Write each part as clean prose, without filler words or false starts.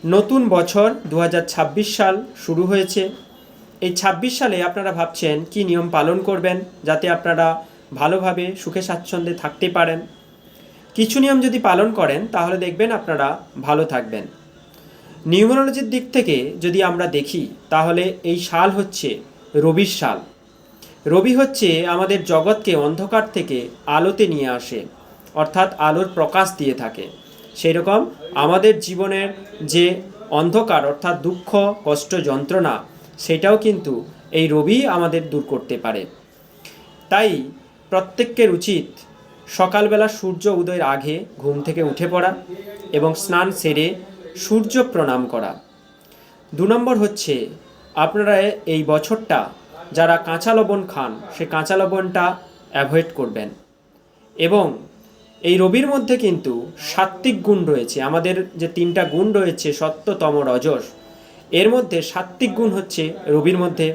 নতুন বছর 2026 সাল শুরু হয়েছে। এই 26 সালে আপনারা ভাবছেন কি নিয়ম পালন করবেন যাতে আপনারা ভালোভাবে সুখে স্বাচ্ছন্দ্যে থাকতে পারেন। কিছু নিয়ম যদি পালন করেন তাহলে দেখবেন আপনারা ভালো থাকবেন। নিউমেরোলজির দিক থেকে যদি আমরা দেখি তাহলে এই সাল হচ্ছে রবির সাল। রবি হচ্ছে আমাদের জগৎকে অন্ধকার থেকে আলোতে নিয়ে আসে, অর্থাৎ আলোর প্রকাশ দিয়ে থাকে। সেই রকম আমাদের জীবনের যে অন্ধকার অর্থাৎ দুঃখ কষ্ট যন্ত্রণা সেটাও কিন্তু এই রবি আমাদের দূর করতে পারে। তাই প্রত্যেকের উচিত সকালবেলা সূর্য উদয়ের আগে ঘুম থেকে উঠে পড়া এবং স্নান সেরে সূর্য প্রণাম করা। 2 নম্বর হচ্ছে আপনারা এই বছরটা যারা কাঁচা লবণ খান সে কাঁচা লবণটা অ্যাভয়েড করবেন। এবং এই রবির মধ্যে কিন্তু সাত্ত্বিক গুণ রয়েছে। আমাদের যে 3টা গুণ রয়েছে সত্য তম রজস, এর মধ্যে সাত্ত্বিক গুণ হচ্ছে রবির মধ্যে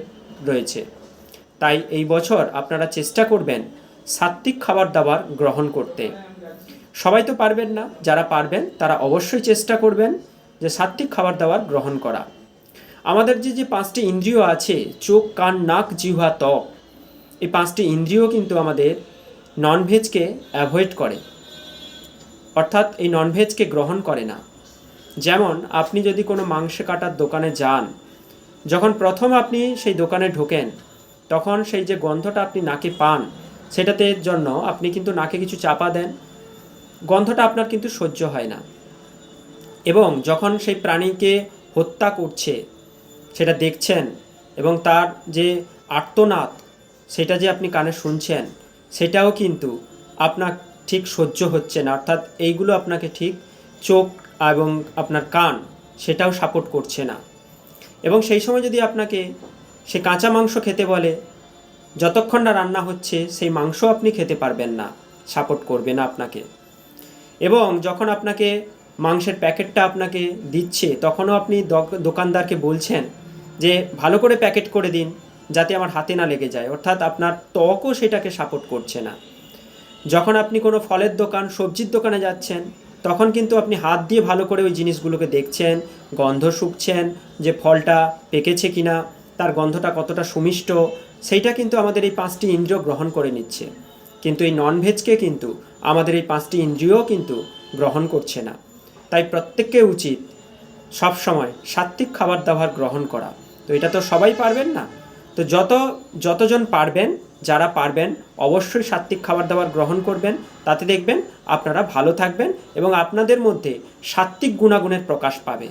রয়েছে। তাই এই বছর আপনারা চেষ্টা করবেন সাত্ত্বিক খাবার দাবার গ্রহণ করতে। সবাই তো পারবেন না, যারা পারবেন তারা অবশ্যই চেষ্টা করবেন যে সাত্ত্বিক খাবার দাবার গ্রহণ করা। আমাদের যে 5টি ইন্দ্রিয় আছে, চোখ কান নাক জিহ্বা ত্বক, এই 5টি ইন্দ্রিয় কিন্তু আমাদের ননভেজকে অ্যাভয়েড করে, অর্থাৎ এই ননভেজকে গ্রহণ করে না। যেমন আপনি যদি কোনো মাংস কাটার দোকানে যান, যখন প্রথম আপনি সেই দোকানে ঢোকেন তখন সেই যে গন্ধটা আপনি নাকে পান সেটাতে জন্য আপনি কিন্তু নাকে কিছু চাপা দেন, গন্ধটা আপনার কিন্তু সহ্য হয় না। এবং যখন সেই প্রাণীকে হত্যা করছে সেটা দেখছেন এবং তার যে আর্তনাদ সেটা যে আপনি কানে শুনছেন সেটাও কিন্তু আপনার ঠিক সহ্য হচ্ছে না, অর্থাৎ এইগুলো আপনাকে ঠিক চোখ এবং আপনার কান সেটাও সাপোর্ট করছে না। এবং সেই সময় যদি আপনাকে সে কাঁচা মাংস খেতে বলে, যতক্ষণ না রান্না হচ্ছে সেই মাংস আপনি খেতে পারবেন না, সাপোর্ট করবে না আপনাকে। এবং যখন আপনাকে মাংসের প্যাকেটটা আপনাকে দিচ্ছে তখনও আপনি দোকানদারকে বলছেন যে ভালো করে প্যাকেট করে দিন যাতে আমার হাতে না লেগে যায়, অর্থাৎ আপনার ত্বকও সেটাকে সাপোর্ট করছে না। যখন আপনি কোনো ফলের দোকান সবজির দোকানে যাচ্ছেন তখন কিন্তু আপনি হাত দিয়ে ভালো করে ওই জিনিসগুলোকে দেখছেন, গন্ধ শুঁকছেন যে ফলটা পেকেছে কিনা, তার গন্ধটা কতটা সুমিষ্ট, সেইটা কিন্তু আমাদের এই 5টি ইন্দ্রিয় গ্রহণ করে নিচ্ছে। কিন্তু এই ননভেজকে কিন্তু আমাদের এই 5টি ইন্দ্রিয়ও কিন্তু গ্রহণ করছে না। তাই প্রত্যেককে উচিত সবসময় সাত্ত্বিক খাবার দাবার গ্রহণ করা। তো এটা তো সবাই পারবেন না, তো যতজন পারবেন, যারা পারবেন অবশ্যই সাত্ত্বিক খাবার দাবার গ্রহণ করবেন। তাতে দেখবেন আপনারা ভালো থাকবেন এবং আপনাদের মধ্যে সাত্ত্বিক গুণাগুণের প্রকাশ পাবে।